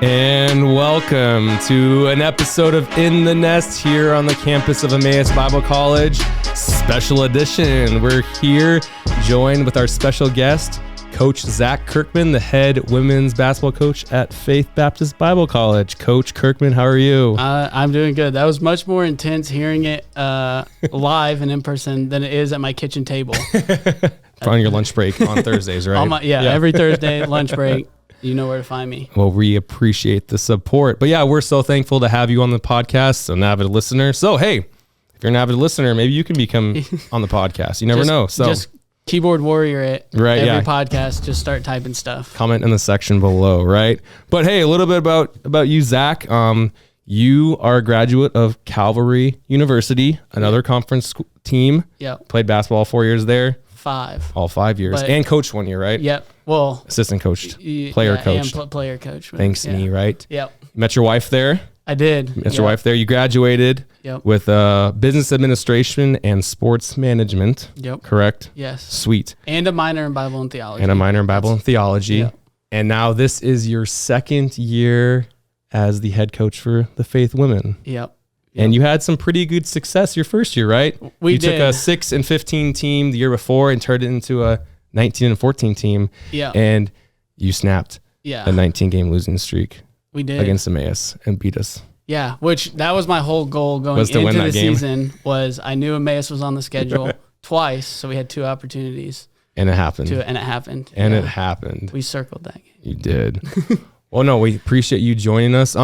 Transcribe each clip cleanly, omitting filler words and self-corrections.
And welcome to an episode of In the Nest here on the campus of Emmaus Bible College, special edition. We're here joined with our special guest, Coach Zak Kirkman, the head women's basketball coach at Faith Baptist Bible College. Coach Kirkman, how are you? I'm doing good. That was much more intense hearing it live and in person than it is at my kitchen table. On your lunch break on Thursdays, right? Every Thursday lunch break. You know where to find me. Well, we appreciate the support. But yeah, we're so thankful to have you on the podcast, an avid listener. So, hey, if you're an avid listener, maybe you can become on the podcast. You never know. So just keyboard warrior it. Right, every podcast, just start typing stuff. Comment in the section below, right? But hey, a little bit about you, Zak. You are a graduate of Calvary University, another conference team. Yep. Played basketball 4 years there. 5. All 5 years. And coached 1 year, right? Yep. Well, assistant coached, player coached. And player coach. Thanks, me, right? Yep. Met your wife there. I did. Met your wife there. You graduated with business administration and sports management. Yep. Correct? Yes. Sweet. And a minor in Bible and theology. Yep. And now this is your second year as the head coach for the Faith Women. Yep. And you had some pretty good success your first year, right? You took a 6-15 team the year before and turned it into a 19-14 team. Yeah. And you snapped a 19-game losing streak. We did. Against Emmaus and beat us. Yeah, which that was my whole goal going into the season was I knew Emmaus was on the schedule twice, so we had 2 opportunities. And it happened. It happened. We circled that game. You did. Well, no, we appreciate you joining us.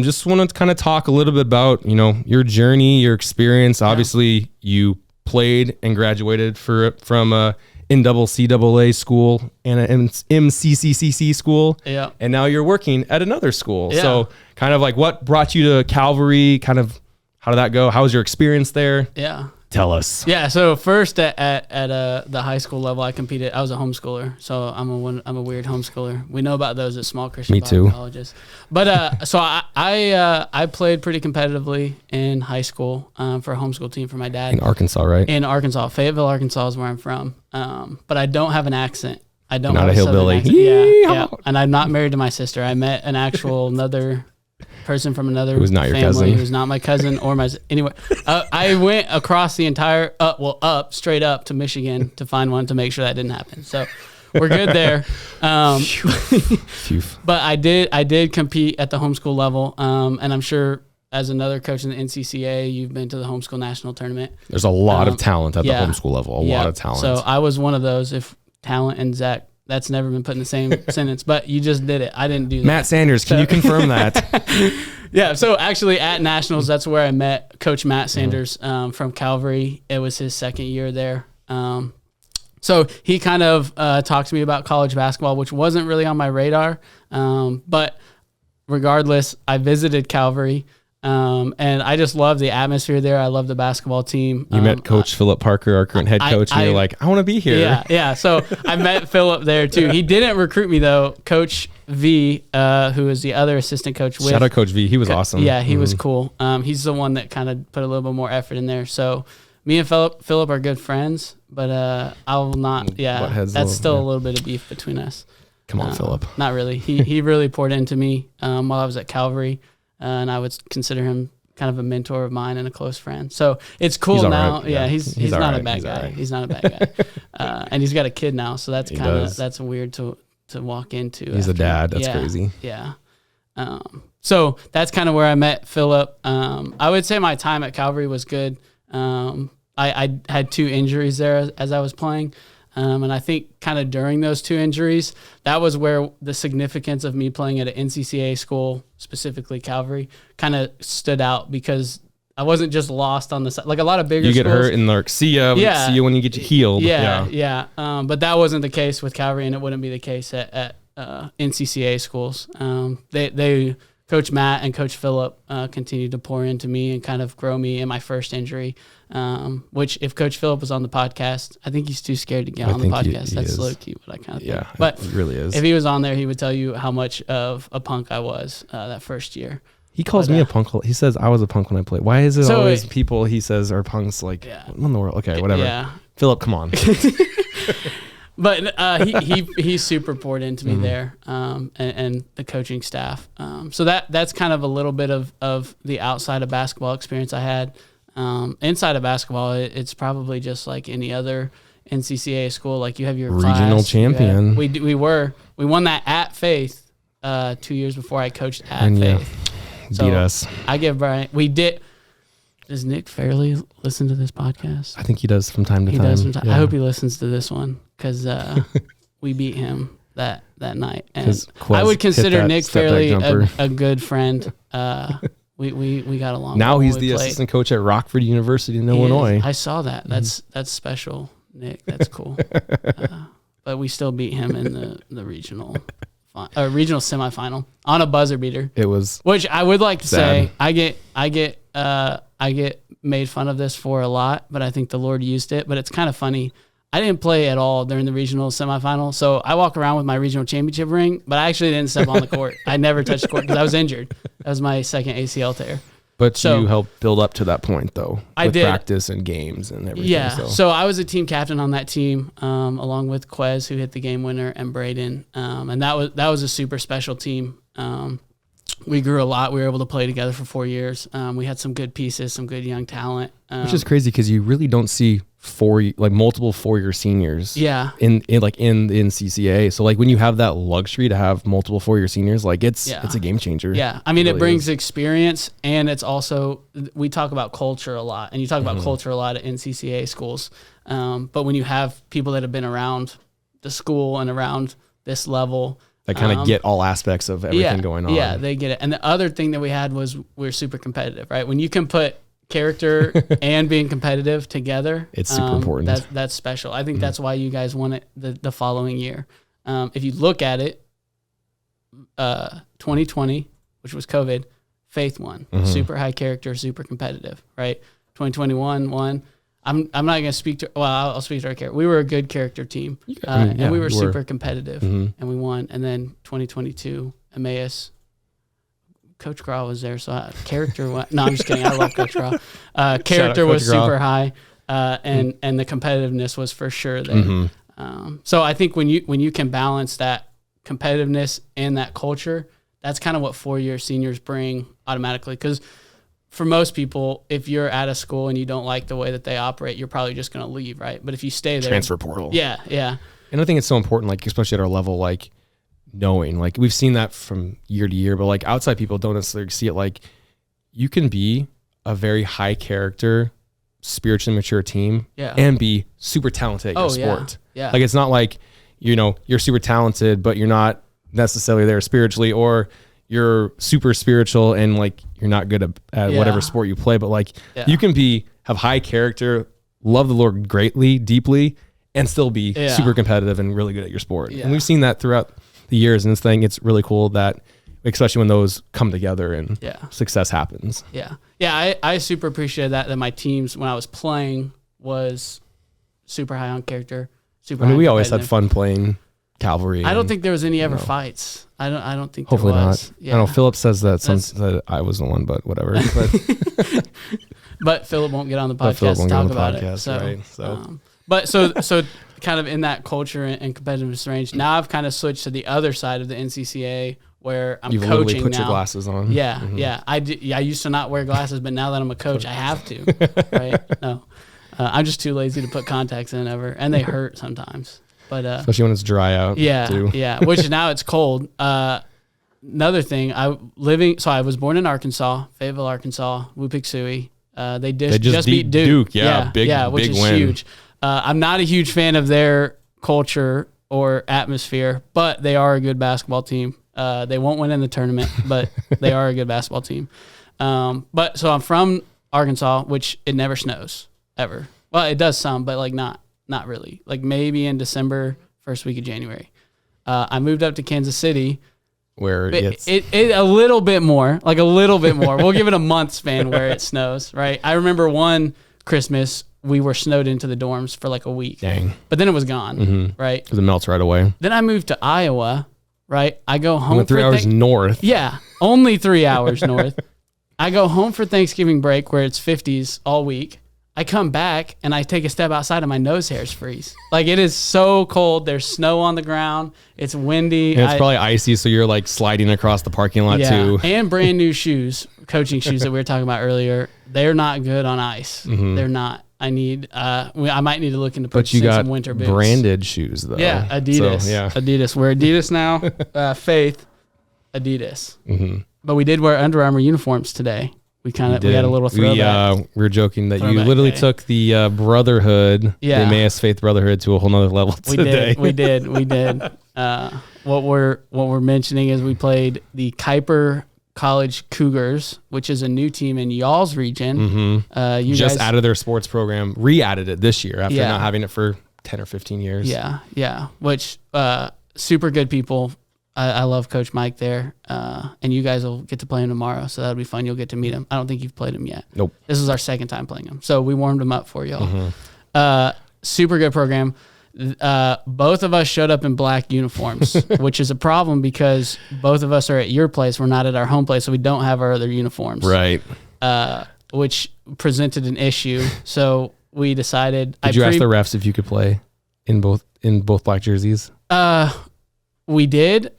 Just want to kind of talk a little bit about, your journey, your experience. Obviously, you played and graduated from a NCAA school and an MCCCC school. Yeah. And now you're working at another school. Yeah. So kind of like what brought you to Calvary? Kind of how did that go? How was your experience there? Yeah. Tell us. Yeah. So first at the high school level, I competed. I was a homeschooler, so I'm a weird homeschooler. We know about those at small Christian Bible colleges. But so I played pretty competitively in high school for a homeschool team for my dad in Arkansas, right? In Arkansas, Fayetteville, Arkansas is where I'm from. But I don't have an accent. I don't. Not have a hillbilly. Yeah. And I'm not married to my sister. I met an actual another person from another who's not your family, cousin, who's not my cousin or my anyway. I went across the entire straight up to Michigan to find one to make sure that didn't happen. So we're good there. But I did compete at the homeschool level, and I'm sure as another coach in the NCCA, you've been to the homeschool national tournament. There's a lot of talent at the homeschool level. A lot of talent. So I was one of those. If talent and Zach. That's never been put in the same sentence, but you just did it. I didn't do that. Matt Sanders, can you confirm that? Yeah, so actually at Nationals, that's where I met Coach Matt Sanders from Calvary. It was his second year there. So he kind of talked to me about college basketball, which wasn't really on my radar. But regardless, I visited Calvary. And I just love the atmosphere there. I love the basketball team. You met Coach Philip Parker, our current head coach, and you're like, I want to be here. Yeah. So I met Philip there too. He didn't recruit me though. Coach V, who is the other assistant coach. Shout out Coach V. He was awesome. Yeah, he was cool. He's the one that kind of put a little bit more effort in there. So me and Philip are good friends, but I will not. Yeah, that's still a little bit of beef between us. Come on, Philip. Not really. He really poured into me while I was at Calvary. And I would consider him kind of a mentor of mine and a close friend. So it's cool now. Right. Yeah, he's not a bad guy. Right. He's not a bad guy. And he's got a kid now, so that's weird to walk into. He's a dad. That's crazy. Yeah. So that's kind of where I met Philip. I would say my time at Calvary was good. I had 2 injuries there as I was playing. And I think kind of during those 2 injuries, that was where the significance of me playing at an NCCA school, specifically Calvary, kind of stood out because I wasn't just lost on the side. Like a lot of bigger schools. You get hurt and like, see you when you get healed. Yeah. But that wasn't the case with Calvary, and it wouldn't be the case at NCCA schools. They Coach Matt and Coach Philip continued to pour into me and kind of grow me in my first injury, which if Coach Philip was on the podcast, I think he's too scared to get on the podcast. That's low key what I kind of think. Yeah, but it really is. If he was on there, he would tell you how much of a punk I was that first year. He calls me a punk. He says I was a punk when I played. Why is it always people he says are punks? Like, what in the world? Okay, whatever. Yeah. Philip, come on. But he super poured into me there, and the coaching staff. So that's kind of a little bit of the outside of basketball experience I had. Inside of basketball, it's probably just like any other NCCA school. Like you have your regional class, champion. We won that at Faith 2 years before I coached at Faith. Beat us. I give Brian. We did. Does Nick Fairley listen to this podcast? I think he does from time to time. He does from time. I hope he listens to this one because we beat him that night. And I would consider Nick Fairley a good friend. We got along. Now he's the assistant coach at Rockford University in Illinois. I saw that. That's special, Nick. That's cool. But we still beat him in the regional semifinal on a buzzer beater. It was, which I would like to say, I get made fun of this for a lot, but I think the Lord used it. But it's kind of funny. I didn't play at all during the regional semifinal, so I walk around with my regional championship ring, but I actually didn't step on the court. I never touched the court because I was injured. That was my second ACL tear. But you helped build up to that point, though. I did. Practice and games and everything. Yeah. So I was a team captain on that team, along with Quez, who hit the game winner, and Braden. And that was a super special team. We grew a lot. We were able to play together for 4 years. We had some good pieces, some good young talent. Which is crazy because you really don't see multiple 4-year seniors. Yeah. In the NCCA. So like when you have that luxury to have multiple 4-year seniors, like it's a game changer. Yeah. I mean, it brings experience, and it's also, we talk about culture a lot, and you talk about culture a lot at NCCA schools. But when you have people that have been around the school and around this level, that kind of get all aspects of everything going on. Yeah, they get it. And the other thing that we had was we're super competitive, right? When you can put character and being competitive together, it's super important. That's special. I think that's why you guys won it the following year. If you look at it, 2020, which was COVID, Faith won. Super high character, super competitive, right? 2021 won. I'm not going to speak to, I'll speak to our character. We were a good character team, and we were super competitive, and we won. And then 2022, Emmaus, Coach Graw was there, so character went. No, I'm just kidding. I love Coach Graw. Character was super high, and the competitiveness was for sure there. So I think when you can balance that competitiveness and that culture, that's kind of what 4-year seniors bring automatically. Because for most people, if you're at a school and you don't like the way that they operate, you're probably just going to leave, right? But if you stay there, transfer portal. Yeah. And I think it's so important, like especially at our level, like knowing, like we've seen that from year to year, but like outside people don't necessarily see it. Like you can be a very high character, spiritually mature team, and be super talented at your sport. Yeah. Like it's not like, you're super talented, but you're not necessarily there spiritually, or you're super spiritual and like you're not good at whatever sport you play, but like you can have high character, love the Lord greatly, deeply, and still be super competitive and really good at your sport. And we've seen that throughout the years, and it's really cool that, especially when those come together and success happens. I super appreciated that my teams when I was playing was super high on character. We always had fun playing Calvary. I don't think there was any ever fights. I don't think hopefully there was. Not. I know Philip says that I was the one, but whatever. But Philip won't get on the podcast to talk about it. So, right? So kind of in that culture and competitiveness range. Now I've kind of switched to the other side of the NCCA where I'm coaching now. You've put your glasses on. Yeah. I used to not wear glasses, but now that I'm a coach, I have to. Right? No, I'm just too lazy to put contacts in ever, and they hurt sometimes. But especially when it's dry out. Yeah. Which now it's cold. Another thing, I was born in Arkansas, Fayetteville, Arkansas, Wupik-Sui. They just beat Duke. Which is win. Huge. I'm not a huge fan of their culture or atmosphere, but they are a good basketball team. They won't win in the tournament, but they are a good basketball team. But so I'm from Arkansas, which it never snows ever. Well, it does some, but like not really. Like maybe in December, first week of January. I moved up to Kansas City, where it's a little bit more. We'll give it a month span where it snows, right? I remember one Christmas we were snowed into the dorms for like a week. Dang. But then it was gone, right? Because it melts right away. Then I moved to Iowa, right? I go home. Went 3 hours north. Yeah, only 3 hours north. I go home for Thanksgiving break where it's 50s all week. I come back and I take a step outside and my nose hairs freeze. Like it is so cold. There's snow on the ground. It's windy. And it's probably icy, so you're like sliding across the parking lot too. And brand new shoes, coaching shoes that we were talking about earlier. They're not good on ice. They're not. I might need to look into purchasing some winter boots. Branded shoes though. Yeah, Adidas. So, yeah. Adidas. We're Adidas now. Faith, Adidas. But we did wear Under Armour uniforms today. We had a little throwback. We were joking that you literally took the Brotherhood, the Emmaus Faith Brotherhood, to a whole nother level today. We did. What we're mentioning is we played the Kuiper College Cougars, which is a new team in y'all's region. You just guys added their sports program, re-added it this year after not having it for 10 or 15 years. Yeah. Which super good people. I love Coach Mike there, and you guys will get to play him tomorrow, so that'll be fun. You'll get to meet him. I don't think you've played him yet. Nope. This is our second time playing him, so we warmed him up for y'all. Super good program. Both of us showed up in black uniforms, which is a problem because both of us are at your place. We're not at our home place, so we don't have our other uniforms. Right. Which presented an issue, so we decided. Did you ask the refs if you could play in both black jerseys? We did.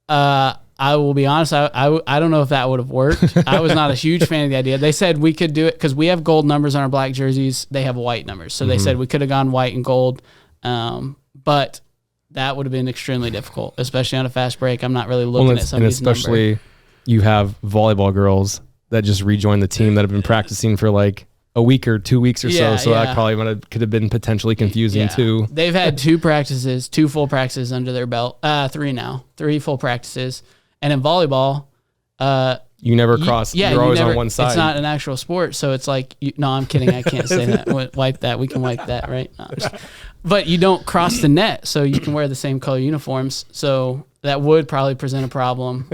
I will be honest. I don't know if that would have worked. I was not a huge fan of the idea. They said we could do it because we have gold numbers on our black jerseys. They have white numbers. So they said we could have gone white and gold. But that would have been extremely difficult, especially on a fast break. I'm not really looking at some of these numbers. And especially you have volleyball girls that just rejoined the team that have been practicing for like a week or 2 weeks or so. So that probably could have been potentially confusing too. They've had two full practices under their belt. Three full practices. And in volleyball, you never cross. You're always on one side. It's not an actual sport. So it's like, no, I'm kidding. I can't say that. Wipe that. We can wipe that, right? No, but you don't cross the net. So you can wear the same color uniforms. So that would probably present a problem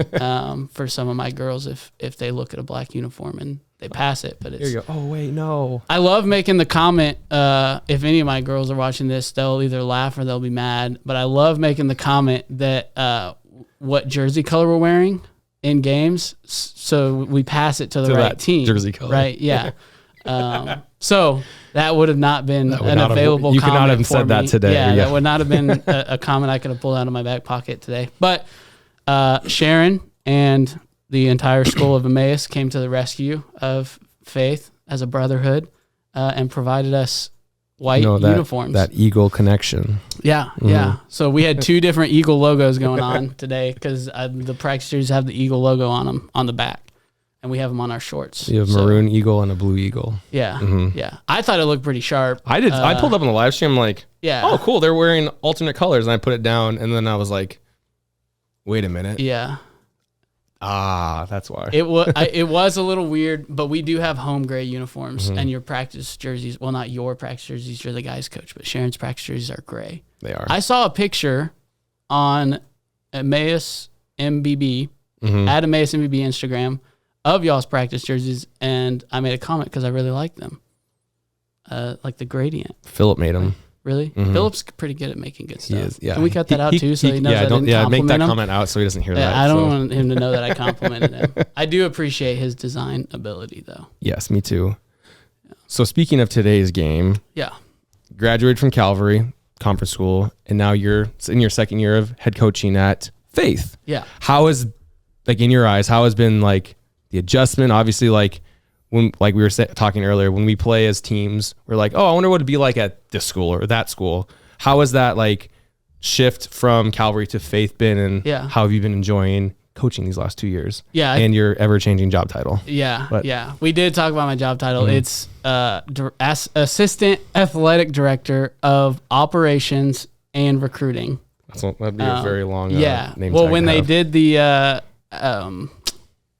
for some of my girls if they look at a black uniform and they pass it. But it's, there you go. Oh, wait, no. I love making the comment. If any of my girls are watching this, they'll either laugh or they'll be mad. But I love making the comment that what jersey color we're wearing in games, so we pass it to the right team. Jersey color. Right, yeah. So that would have not been available comment. You could not have said that today. Yeah, that would not have been a comment I could have pulled out of my back pocket today. But Sharon and the entire school of Emmaus came to the rescue of Faith as a brotherhood and provided us white uniforms. That Eagle connection. Yeah, yeah. So we had two different Eagle logos going on today because the practice jerseys have the Eagle logo on them on the back, and we have them on our shorts. You have maroon Eagle and a blue Eagle. Yeah, yeah. I thought it looked pretty sharp. I did. I pulled up on the live stream like, oh, cool. They're wearing alternate colors, and I put it down, and then I was like, wait a minute. Yeah. That's why. It was a little weird, but we do have home gray uniforms, and your practice jerseys, well, not your practice jerseys, you're the guy's coach, but Sharon's practice jerseys are gray. They are. I saw a picture on Emmaus MBB, at Emmaus MBB Instagram, of y'all's practice jerseys, and I made a comment because I really like them. Like the gradient. Philip made them. Really? Philip's pretty good at making good stuff. He is, yeah. Can we cut that out too so he knows I didn't compliment him? Make that comment out so he doesn't hear that. I don't want him to know that I complimented him. I do appreciate his design ability though. Yes, me too. Yeah. So speaking of today's game, graduated from Calvary Conference School, and now you're in your second year of head coaching at Faith. Yeah. How is, like in your eyes, how has been like the adjustment? Obviously, like when, like we were talking earlier, when we play as teams, we're like, oh, I wonder what it'd be like at this school or that school. How has that like shift from Calvary to Faith been, and how have you been enjoying coaching these last 2 years? Yeah. And your ever-changing job title. Yeah. We did talk about my job title. It's Assistant Athletic Director of Operations and Recruiting. That'd be a very long name. Well, when they did the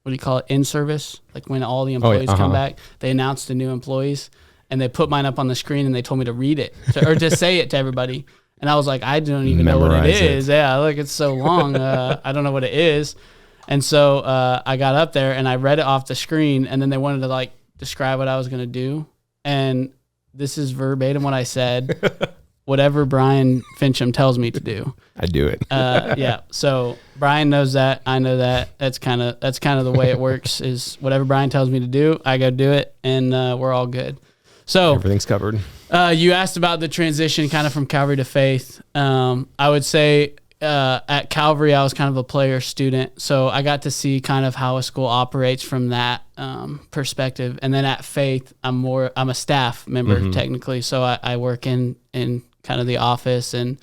what do you call it, in-service, like when all the employees come back, they announced the new employees, and they put mine up on the screen, and they told me to read it or to say it to everybody. And I was like, I don't even know what it is. Yeah, like it's so long. I don't know what it is. And so I got up there and I read it off the screen, and then they wanted to like describe what I was going to do. And this is verbatim what I said. Whatever Brian Fincham tells me to do, I do it. Yeah. So Brian knows that. I know that. That's kind of the way it works. Is whatever Brian tells me to do, I go do it, and we're all good. So everything's covered. You asked about the transition kind of from Calvary to Faith. I would say at Calvary, I was kind of a player student. So I got to see kind of how a school operates from that perspective. And then at Faith, I'm a staff member technically. So I work in kind of the office and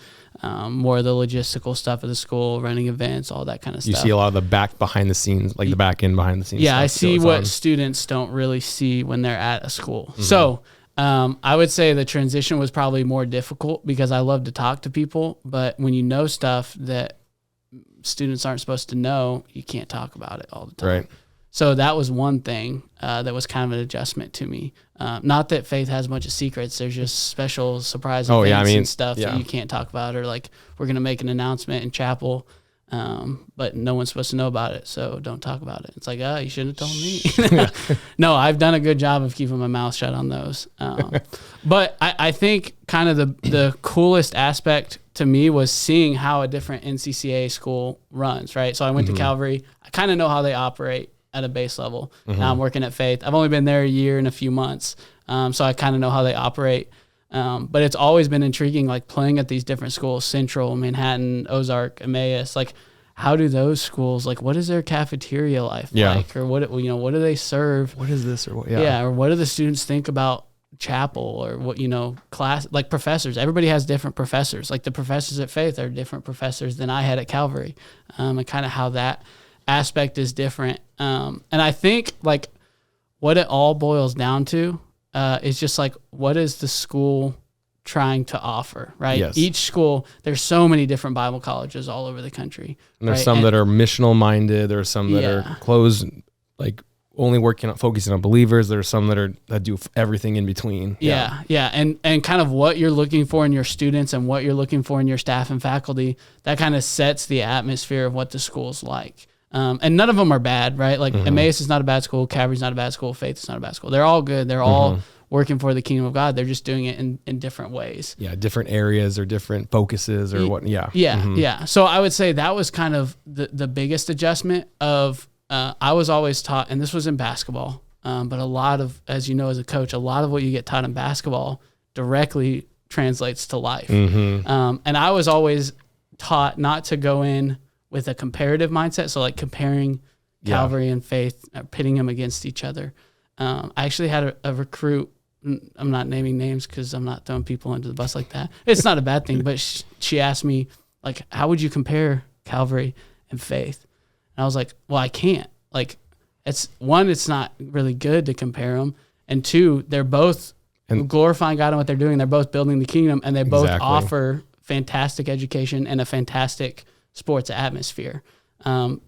more of the logistical stuff of the school, running events, all that kind of stuff. You see a lot of the back behind the scenes, like the back end behind the scenes. Yeah, stuff, I see what students don't really see when they're at a school. So I would say the transition was probably more difficult because I love to talk to people, but when you know stuff that students aren't supposed to know, you can't talk about it all the time. Right. So that was one thing that was kind of an adjustment to me. Not that Faith has a bunch of secrets. There's just special surprise events and stuff that you can't talk about, or like we're going to make an announcement in chapel, but no one's supposed to know about it, so don't talk about it. It's like, you shouldn't have told me. No, I've done a good job of keeping my mouth shut on those. But I think kind of the coolest aspect to me was seeing how a different NCCA school runs, right? So I went to Calvary. I kind of know how they operate at a base level. Now I'm working at Faith. I've only been there a year and a few months, so I kind of know how they operate. But it's always been intriguing, like playing at these different schools, Central, Manhattan, Ozark, Emmaus. Like, how do those schools, like, what is their cafeteria life like? Or what do they serve? What is this? Or what? Yeah. Or what do the students think about chapel, or what, class, like professors. Everybody has different professors. Like the professors at Faith are different professors than I had at Calvary, and kind of how that aspect is different. And I think like what it all boils down to is just like, what is the school trying to offer, right? Yes. Each school, there's so many different Bible colleges all over the country. And there's some that are missional minded. There's some that are closed, like only focusing on believers. There's some that do everything in between. Yeah. And kind of what you're looking for in your students and what you're looking for in your staff and faculty, that kind of sets the atmosphere of what the school's like. And none of them are bad, right? Like Emmaus is not a bad school. Calvary's not a bad school. Faith is not a bad school. They're all good. They're all working for the kingdom of God. They're just doing it in different ways. Yeah, different areas or different focuses or what. Yeah. Yeah. So I would say that was kind of the biggest adjustment of, I was always taught, and this was in basketball, but a lot of, as you know, as a coach, a lot of what you get taught in basketball directly translates to life. And I was always taught not to go in with a comparative mindset. So like comparing Calvary and Faith, pitting them against each other. I actually had a recruit, I'm not naming names because I'm not throwing people under the bus like that. It's not a bad thing, but she asked me, like, how would you compare Calvary and Faith? And I was like, well, I can't. Like, it's not really good to compare them. And two, they're both glorifying God in what they're doing. They're both building the kingdom, and they both offer fantastic education and a fantastic sports atmosphere.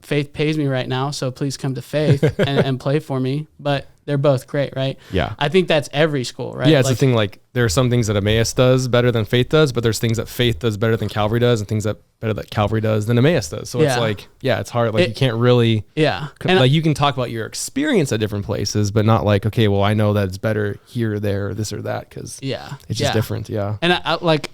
Faith pays me right now, so please come to Faith and play for me. But they're both great, right? Yeah. I think that's every school, right? Yeah, it's the thing, like there are some things that Emmaus does better than Faith does, but there's things that Faith does better than Calvary does, and things that better that Calvary does than Emmaus does. So it's like, it's hard. Like you can't really, like you can talk about your experience at different places, but not like, okay, well, I know that it's better here, or there, or this or that, because it's just different. Yeah. And I like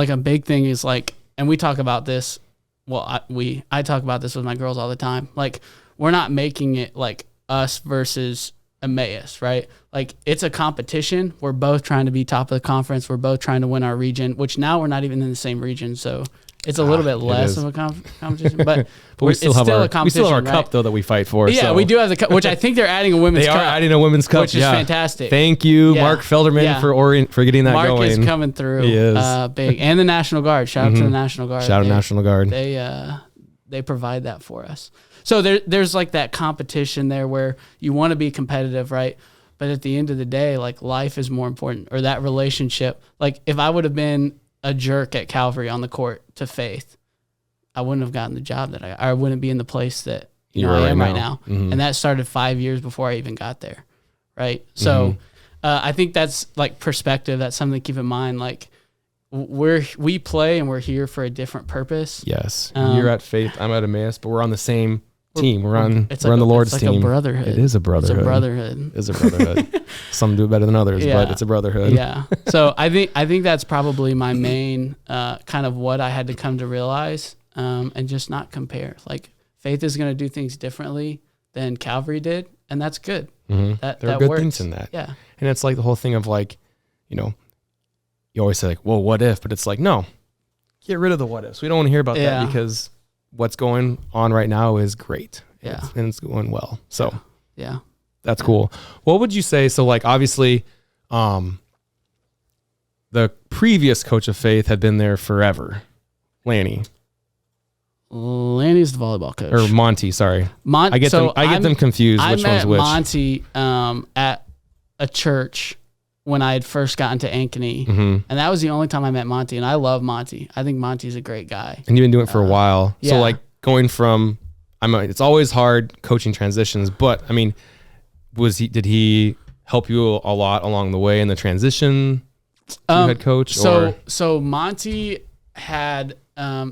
a big thing is like, and we talk about this. Well, I talk about this with my girls all the time. Like, we're not making it like us versus Emmaus, right? Like, it's a competition. We're both trying to be top of the conference. We're both trying to win our region, which now we're not even in the same region. So it's a little bit less of a competition, but we still have our right? cup though that we fight for. Yeah, we do have the cup, which I think they're adding a women's cup. They are adding a women's cup, which is fantastic. Thank you, Mark Felderman, for getting that going. Mark is coming through. He is. Big. And the National Guard. Shout out to the National Guard. Shout out National Guard. They provide that for us. So there's like that competition there where you want to be competitive, right? But at the end of the day, like life is more important, or that relationship. Like if I would have been a jerk at Calvary on the court to Faith, I wouldn't have gotten the job that I wouldn't be in the place that I am right now. And that started 5 years before I even got there. Right. So I think that's like perspective. That's something to keep in mind. Like we play and we're here for a different purpose. Yes. You're at Faith, I'm at Emmaus, but we're on the same team. We're on the Lord's team. It's like a brotherhood. It is a brotherhood. It's a brotherhood. It is a brotherhood. Some do it better than others, but it's a brotherhood. Yeah. So I think that's probably my main kind of what I had to come to realize, and just not compare. Like Faith is going to do things differently than Calvary did, and that's good. There are good things in that. Yeah. And it's like the whole thing of like, you always say like, well, what if? But it's like, no, get rid of the what ifs. We don't want to hear about that because what's going on right now is great. Yeah. And it's going well. So yeah, that's cool. What would you say? So like, obviously, the previous coach of Faith had been there forever. Lanny's the volleyball coach. Or Monty, sorry. I get them confused which one's which. I met Monty at a church when I had first gotten to Ankeny. And that was the only time I met Monty. And I love Monty. I think Monty's a great guy. And you've been doing it for a while. Yeah. So like going from, it's always hard coaching transitions, but I mean, did he help you a lot along the way in the transition? Head coach? So Monty had,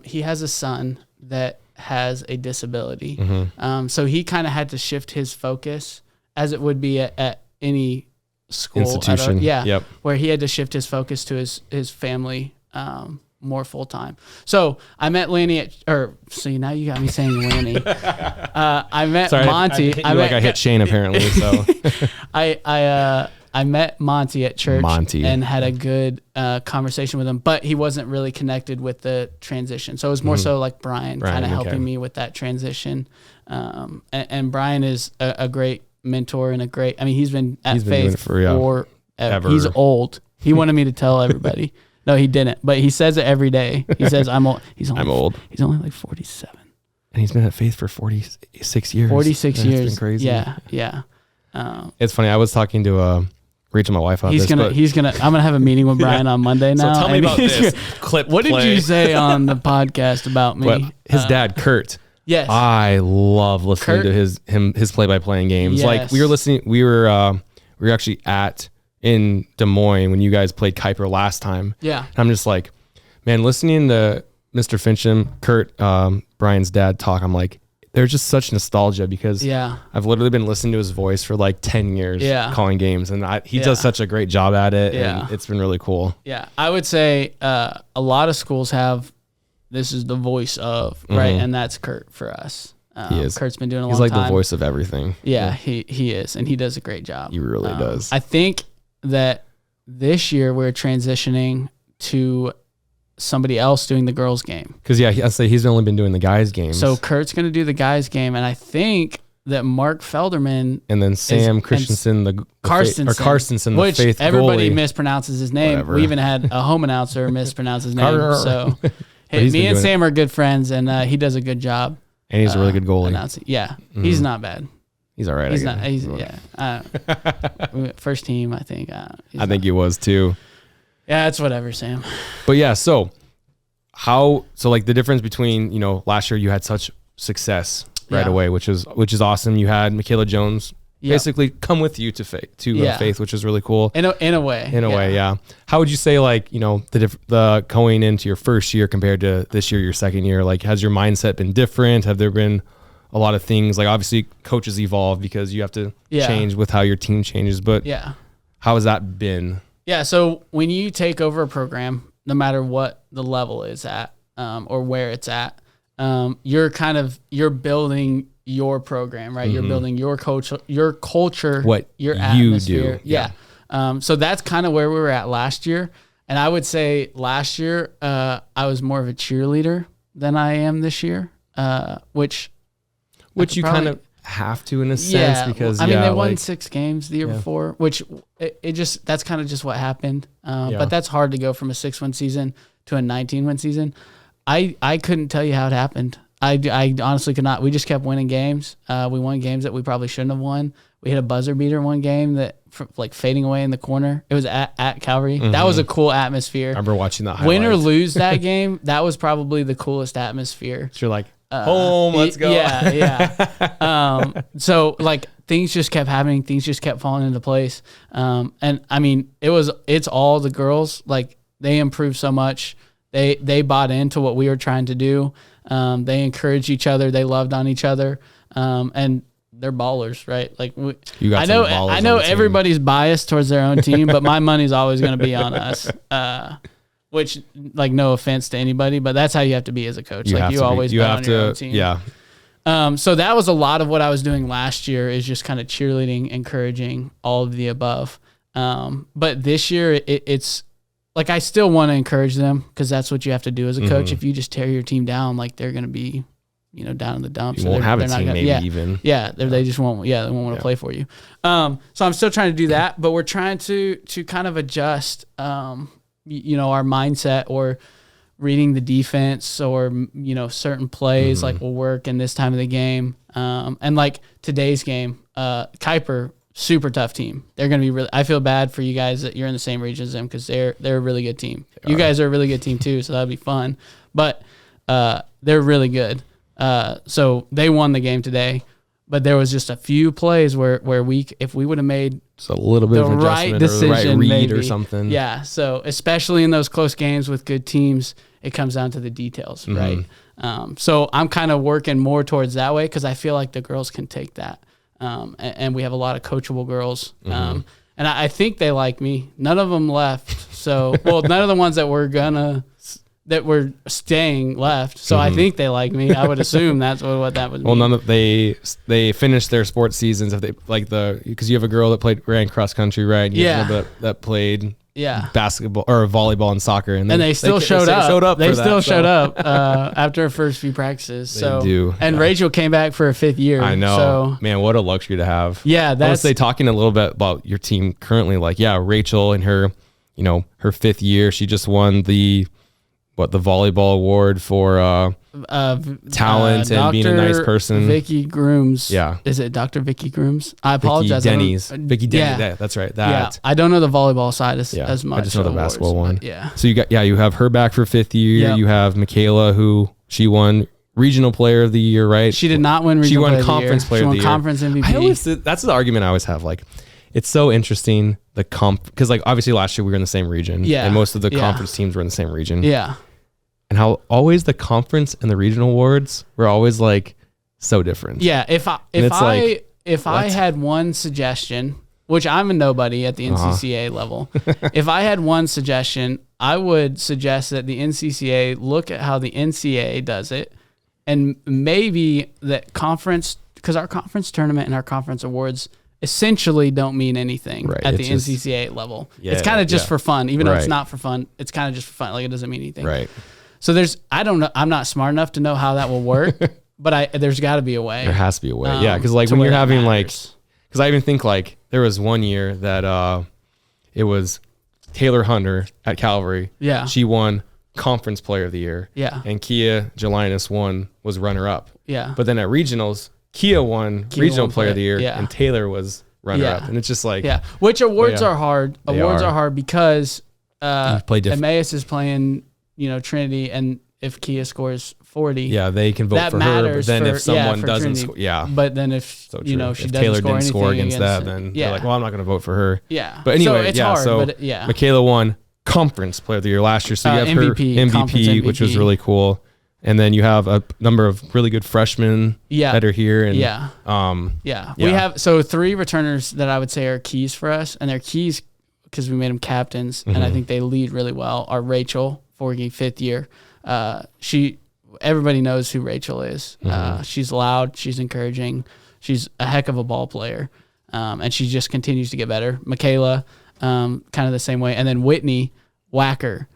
he has a son that has a disability. So he kind of had to shift his focus as it would be at any school institution. Where he had to shift his focus to his family more full time. So I met Lanny see, now you got me saying Lanny. I met Monty. I hit Shane apparently. So I met Monty at church and had a good conversation with him, but he wasn't really connected with the transition. So it was more so like Brian kind of helping me with that transition. And Brian is a great mentor and he's been at Faith for ever. He's old. He wanted me to tell everybody. No, he didn't, but he says it every day. He says, I'm old. I'm old. He's only like 47. And he's been at Faith for 46 years. 46 years. It's been crazy. Yeah. It's funny. I was talking to Rachel, my wife, about I'm gonna have a meeting with Brian on Monday now. So tell me about this clip. What did you say on the podcast about me? But his dad, Kurt. Yes. I love listening to his play-by-play in games. Yes. Like we were actually in Des Moines when you guys played Kuiper last time. Yeah. And I'm just like, man, listening to Mr. Fincham, Kurt, Brian's dad talk, I'm like, there's just such nostalgia because I've literally been listening to his voice for like 10 years calling games, and he does such a great job at it, and it's been really cool. Yeah. I would say a lot of schools have, this is the voice of, right? And that's Kurt for us. He is. Kurt's been doing a long time. He's time. like the voice of everything. Yeah, he is, and he does a great job. He really does. I think that this year we're transitioning to somebody else doing the girls' game. Because I say he's only been doing the guys' games. So Kurt's going to do the guys' game, and I think that Mark Felderman and then Sam Christensen, Carstensen, which the Faith everybody goalie. mispronounces his name. Whatever. We even had a home announcer mispronounce his name. So me and Sam are good friends, and he does a good job. And he's a really good goalie. Announcing. Yeah, he's not bad. He's all right. He's not. First team, I think. I think he was too. Yeah, it's whatever, Sam. But yeah, so like the difference between, last year you had such success right away, which is awesome. You had Michaela Jones basically come with you to Faith, which is really cool. In a way. Yeah. How would you say like, the going into your first year compared to this year, your second year, like has your mindset been different? Have there been a lot of things, like obviously coaches evolve because you have to change with how your team changes, but how has that been? Yeah. So when you take over a program, no matter what the level is at, or where it's at, you're building your program, right? You're building your culture, your atmosphere. Yeah. So that's kind of where we were at last year. And I would say last year, I was more of a cheerleader than I am this year, which you kind of have to in a sense because they won 6 games the year before, which that's kind of just what happened. But that's hard to go from a 6-win season to a 19-win season. I couldn't tell you how it happened. I honestly could not. We just kept winning games. We won games that we probably shouldn't have won. We hit a buzzer beater one game that like fading away in the corner. It was at Calvary. That was a cool atmosphere. I remember watching that highlights. Win or lose that game, that was probably the coolest atmosphere. So you're like, home, let's go. Yeah. So like things just kept happening. Things just kept falling into place. And I mean, it's all the girls. Like they improved so much. They bought into what we were trying to do. They encouraged each other. They loved on each other. And they're ballers, right? Like I know everybody's biased towards their own team, but my money's always going to be on us. Which, like, no offense to anybody, but that's how you have to be as a coach. You always bet on your own team. Yeah. So that was a lot of what I was doing last year is just kind of cheerleading, encouraging, all of the above. But this year it's like, I still want to encourage them because that's what you have to do as a coach. If you just tear your team down, like they're going to be, down in the dumps. You won't have a team even. Yeah, they just won't. Yeah, they won't want to play for you. So I'm still trying to do that, but we're trying to kind of adjust, our mindset or reading the defense or certain plays like will work in this time of the game. And like today's game, Kuiper, super tough team. They're going to be really. I feel bad for you guys that you're in the same region as them because they're a really good team. You guys are a really good team too, so that'll be fun. But they're really good. So they won the game today, but there was just a few plays where if we would have made a little bit of an right adjustment decision, or the right read maybe, or something. Yeah. So especially in those close games with good teams, it comes down to the details, right? So I'm kind of working more towards that way because I feel like the girls can take that. And we have a lot of coachable girls. And I think they like me. None of them left. So, none of the ones that were staying left. So I think they like me. I would assume that's what that would mean. Well, they finished their sports seasons if they like because you have a girl that ran cross country, right? You have one that played basketball or volleyball and soccer, and they still showed up. They still showed up after her first few practices. They do. And Rachel came back for a 5th year. I know. So, man, what a luxury to have. Yeah, I would say talking a little bit about your team currently. Like, Rachel in her, her 5th year, she just won the volleyball award for talent and being a nice person. Vicky Grooms. Yeah. Is it Dr. Vicky Grooms? I apologize. Vicky Denny's. Yeah, that's right. That. Yeah. I don't know the volleyball side as much. I just know the basketball one. Yeah. So you have her back for 5th year. Yep. You have Michaela, who she won regional player of the year, right? She did not win regional player of the year. She won conference player of the year. She won conference MVP. That's the argument I always have. Like, it's so interesting because like obviously last year we were in the same region. Yeah. And most of the conference teams were in the same region. Yeah. And how always the conference and the regional awards were always like so different. Yeah, if I had one suggestion, which I'm a nobody at the NCCA level, if I had one suggestion, I would suggest that the NCCA look at how the NCAA does it, and maybe that conference, because our conference tournament and our conference awards essentially don't mean anything at the NCCA level. It's kind of just for fun, even though it's not for fun. It's kind of just for fun. Like, it doesn't mean anything. Right. So I don't know. I'm not smart enough to know how that will work, but there's got to be a way. There has to be a way. Because like when you're having because I even think like there was one year that it was Taylor Hunter at Calvary. Yeah. She won conference player of the year. Yeah. And Kia Jelinas was runner up. Yeah. But then at regionals, Kia won regional player of the year, and Taylor was runner up. And it's just like which awards are hard. Awards are hard because Emmaus is playing, Trinity, and if Kia scores 40, they can vote for her. But then if someone doesn't score, but then if she if doesn't Taylor score didn't score anything against that, then they're like, well, I'm not going to vote for her. Yeah. But anyway, so it's hard, so but Michaela won conference player of the year last year, so you have MVP, her MVP, which was really cool. And then you have a number of really good freshmen that are here. And, we have 3 returners that I would say are keys for us, and they're keys because we made them captains, and I think they lead really well. Are Rachel, 5th year. Everybody knows who Rachel is. She's loud, she's encouraging, she's a heck of a ball player, and she just continues to get better. Michaela, kind of the same way, and then Whitney Whacker.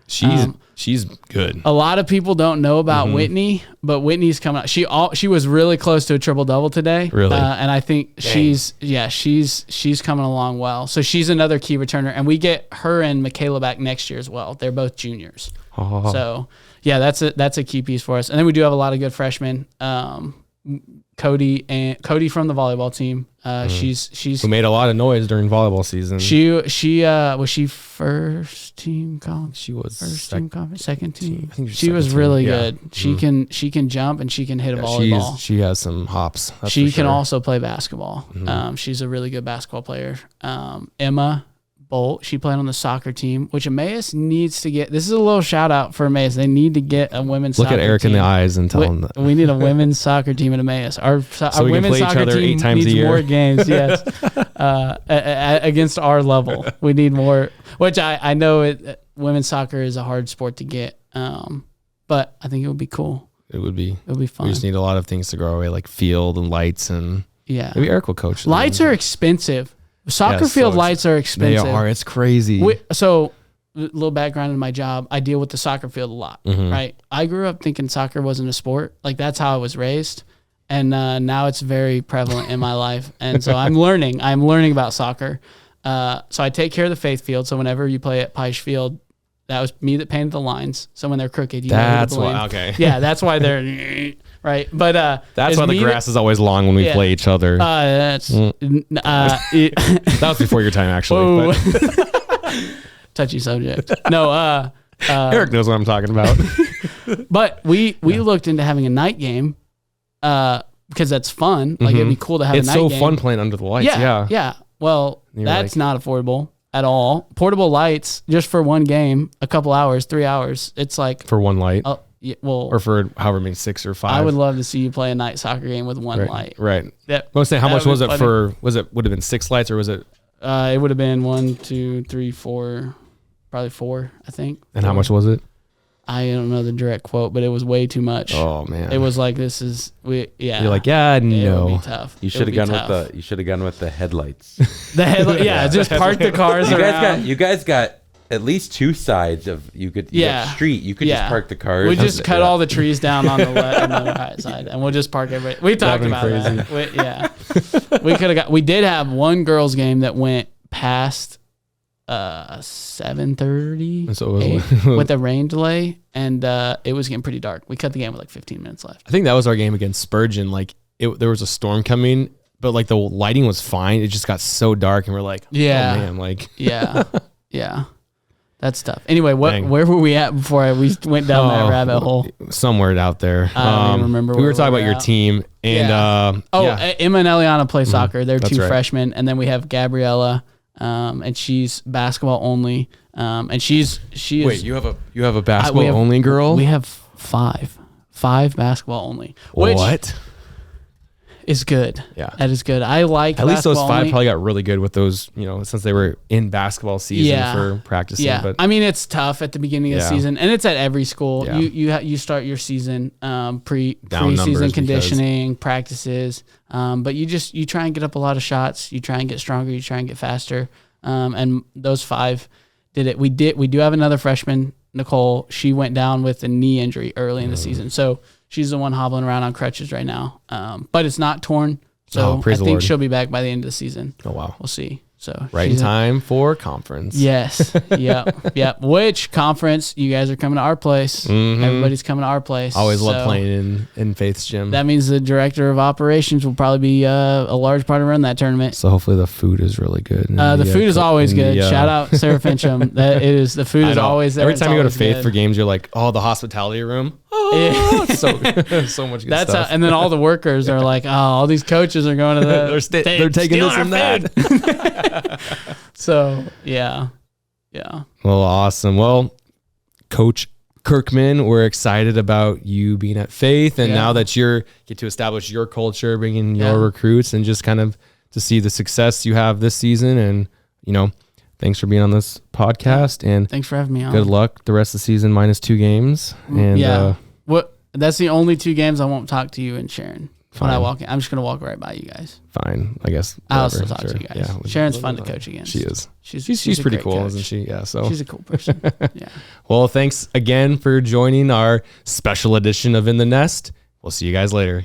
She's good. A lot of people don't know about Whitney, but Whitney's coming out. She was really close to a triple double today. Really, and I think she's coming along well. So she's another key returner, and we get her and Michaela back next year as well. They're both juniors. So that's a key piece for us. And then we do have a lot of good freshmen. Cody from the volleyball team. She's who made a lot of noise during volleyball season. She was she first team conference? She was first team conference, second team. I think she was really good. She can jump and she can hit a volleyball. She has some hops. She can also play basketball. She's a really good basketball player. Emma Bolt, she played on the soccer team, which Emmaus needs to get. This is a little shout out for Emmaus. They need to get a women's soccer team. Look at Eric in the eyes and tell him that. We need a women's soccer team at Emmaus. Our women's soccer team needs more games, yes, against our level. We need more, which I know women's soccer is a hard sport to get, but I think it would be cool. It would be fun. We just need a lot of things to grow away, like field and lights, and maybe Eric will coach. Lights are expensive. Soccer field lights are expensive. They are. It's crazy. So, a little background in my job. I deal with the soccer field a lot, right? I grew up thinking soccer wasn't a sport. Like, that's how I was raised. And now it's very prevalent in my life. And so I'm learning about soccer. So I take care of the Faith Field. So whenever you play at Peisch Field, that was me that painted the lines. So when they're crooked, that's why. Okay. Yeah, that's why they're right. But that's why the grass is always long when we play each other. That was before your time, actually. But. Touchy subject. No, Eric knows what I'm talking about. But we looked into having a night game because that's fun. Like, it'd be cool to have a night game. It's so fun playing under the lights. Yeah. Well, that's not affordable at all. Portable lights just for one game, a couple hours, 3 hours. It's like for one light. Yeah, well, or for however many, 6 or 5. I would love to see you play a night soccer game with one light. Right. I was saying, how much was it funny. for? Would it have been 6 lights or was it? It would have been 1, 2, 3, 4, probably 4, I think. And how much was it? I don't know the direct quote, but it was way too much. Oh man, it was like You're like, no. It would be tough. You should have gone with the headlights. The headlight, just park the cars around. You guys got at least 2 sides of you got street. You could just park the cars. We just cut all the trees down on the left and the right side, and we'll just park everybody. We talked about that. We could have we did have one girls game that went past 7:30 so with a rain delay, and it was getting pretty dark. We cut the game with like 15 minutes left. I think that was our game against Spurgeon. Like there was a storm coming, but like the lighting was fine. It just got so dark, and we're like, oh man, like yeah. That's tough. Anyway, where were we at before we went down that rabbit hole? Somewhere out there. I don't even remember. We were talking about your team, and Emma and Eliana play soccer. They're 2 freshmen, and then we have Gabriella, and she's basketball only. And she is. Wait, you have a basketball only girl? We have 5 basketball only. What? Is good. Yeah, that is good. I like at least those 5 only. Probably got really good with those, since they were in basketball season for practicing. Yeah, but I mean it's tough at the beginning of the season, and it's at every school. Yeah. You start your season preseason conditioning practices, but you try and get up a lot of shots. You try and get stronger. You try and get faster. And those 5 did it. We do have another freshman, Nicole. She went down with a knee injury early in the season, so she's the one hobbling around on crutches right now. But it's not torn. So I think she'll be back by the end of the season. Oh, wow. We'll see. So right in time for conference. Yes. Yep. Which conference? You guys are coming to our place. Mm-hmm. Everybody's coming to our place. Always love playing in Faith's gym. That means the director of operations will probably be a large part of running that tournament. So hopefully the food is really good. The food is always good. Shout out Sarah Fincham. The food is always there. Every time you go to Faith for games, you're like, oh, the hospitality room. Oh, so much good stuff. And then all the workers are like, oh, all these coaches are going to they're taking this and that. So yeah. Well, awesome. Well, Coach Kirkman, we're excited about you being at Faith, and now that you get to establish your culture, bring in your recruits, and just kind of to see the success you have this season. And thanks for being on this podcast, and thanks for having me on. Good luck the rest of the season minus 2 games. And that's the only 2 games I won't talk to you and Sharon. Fine. When I walk in, I'm just gonna walk right by you guys. Fine, I guess. I'll still talk to you guys. Yeah, Sharon's fun to coach against. She is. She's pretty cool, coach. Isn't she? Yeah. So she's a cool person. Yeah. Well, thanks again for joining our special edition of In the Nest. We'll see you guys later.